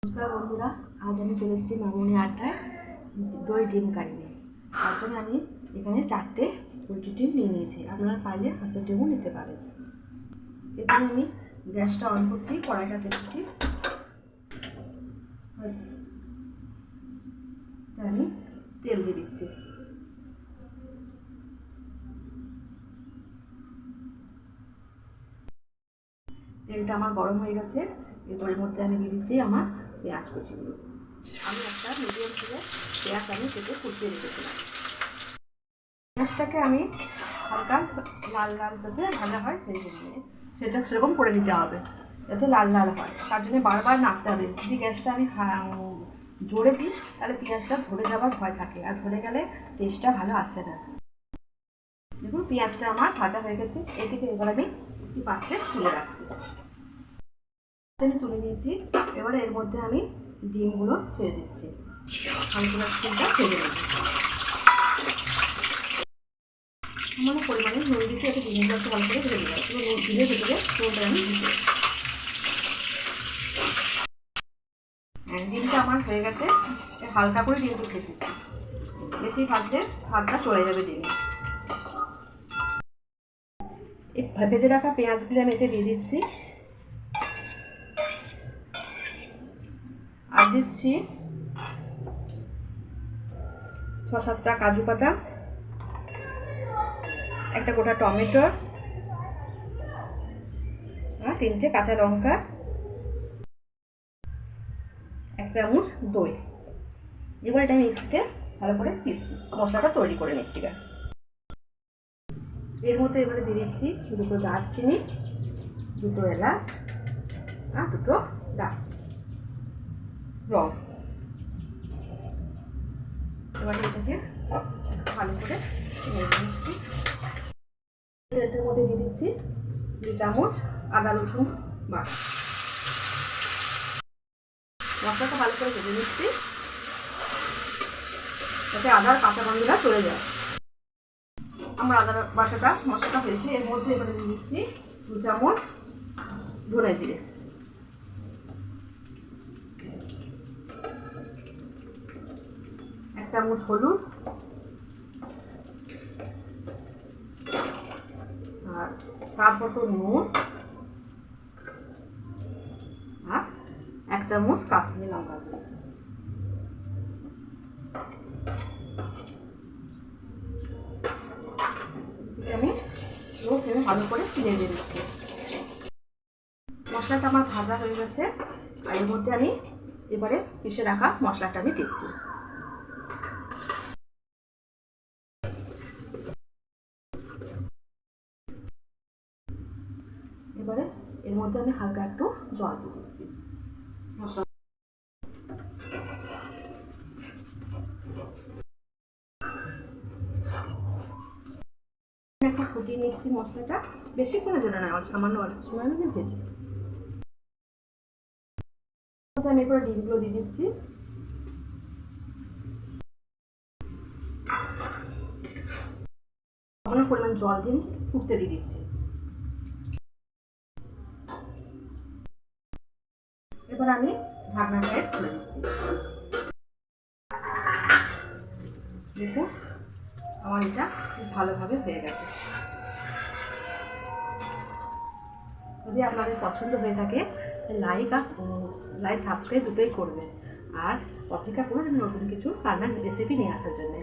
নমস্কার বন্ধুরা, আজ আমি চলে এসেছি মামুনি আড্ডায় দই ডিম কারি নিয়ে। তার জন্য আমি এখানে 4টে পোলট্রি ডিম নিয়ে নিয়েছি। আপনারা পারলে হাঁসের ডিমও নিতে পারেন। এখানে আমি গ্যাসটা অন করছি, কড়াইটা চেপেছি, আমি তেল দিয়ে দিচ্ছি। তেলটা আমার গরম হয়ে গেছে। এরপরের মধ্যে আমি দিয়ে দিচ্ছি আমার পেঁয়াজ কুচিগুলো। আমি একটা মিডিয়াম থেকে পেঁয়াজ আমি কেটে কুচিয়ে রেখেছিলাম। পেঁয়াজটাকে আমি হালকা লাল লাল যাতে ভাজা হয় সেই জন্য সেটা সেরকম করে নিতে হবে, যাতে লাল লাল হয়। তার জন্য বারবার নাড়তে হবে। যদি গ্যাসটা আমি জোরে দিই তাহলে পেঁয়াজটা ধরে যাওয়ার ভয় থাকে, আর ধরে গেলে টেস্টটা ভালো আসে না। দেখুন পেঁয়াজটা আমার ভাজা হয়ে গেছে। এদিকে এবার আমি একটি পাত্রে তুলে রাখছি। আমি তুলে নিয়েছি। এবারে এর মধ্যে আমি ডিমগুলো ছেড়ে দিচ্ছি। হালকা ডিমটা ছেড়ে দিচ্ছি। সামান্য পরিমাণে নুন দিচ্ছি, এতে ডিমগুলো একটু ভালো করে ভেজে দিতে হবে। এবং ডিমের ভেতরে নুনটা আমি দিচ্ছি। ডিমটা আমার হয়ে গেছে। হালকা করে ডিমটা ভেজে দিচ্ছি। বেশি ভাজলে ভাতটা চলে যাবে ডিমে। এই ভেজে রাখা পেঁয়াজগুলো আমি এতে দিয়ে দিচ্ছি। আর দিচ্ছি 6-7টা কাজু পাতা, একটা গোটা টমেটো, আর 3টে কাঁচা লঙ্কা, 1 চামচ দই। এবার এটা আমি মিক্সিতে ভালো করে মশলাটা তৈরি করে নিচ্ছি। এর মধ্যে এবারে দিয়ে দিচ্ছি 2টো দারচিনি, 2টো এলাচ, আর 2টো লং। এবার এটাকে ভালো করে নেড়ে নিচ্ছি। এটার মধ্যে দিয়ে দিচ্ছি 2 চামচ আদা রসুন বাটা। মশলাটা ভালো করে ভেজে নিচ্ছি, যাতে আদার কাঁচা গন্ধটা চলে যায়। আমার আদা বাটাটা মশলাটা হয়েছে। এর মধ্যে এবারে দিয়ে দিচ্ছি 2 চামচ ধনে জিরে, 1 চামচ হলুদ, আর স্বাদ মতো নুন, আর 1 চামচ কাশ্মীরি লঙ্কা গুঁড়ো। আমি ভালো করে নেড়ে দিচ্ছি। মশলাটা আমার ভাজা হয়ে গেছে। আর এর মধ্যে আমি এবারে পিষে রাখা মশলাটা আমি দিচ্ছি। এবারে এর মধ্যে আমি হালকা একটু জল দিয়ে দিচ্ছি। একটু ফুটিয়ে নিচ্ছি মশলাটা, বেশিক্ষণের জন্য না, সামান্য অল্প সময় আমি ভেজে। আমি এবার ডিমগুলো দিয়ে দিচ্ছি। সামান্য পরিমাণ জল দিয়ে ফুটতে দিয়ে দিচ্ছি। এবার আমি ঢাকনাটা খুলে দিচ্ছি। দেখুন আমার এটা খুব ভালোভাবে হয়ে গেছে। যদি আপনাদের পছন্দ হয়ে থাকে লাইক সাবস্ক্রাইব দুটোই করবেন, আর অপেক্ষা করুন নতুন কিছু রান্নার রেসিপি নিয়ে আসার জন্য।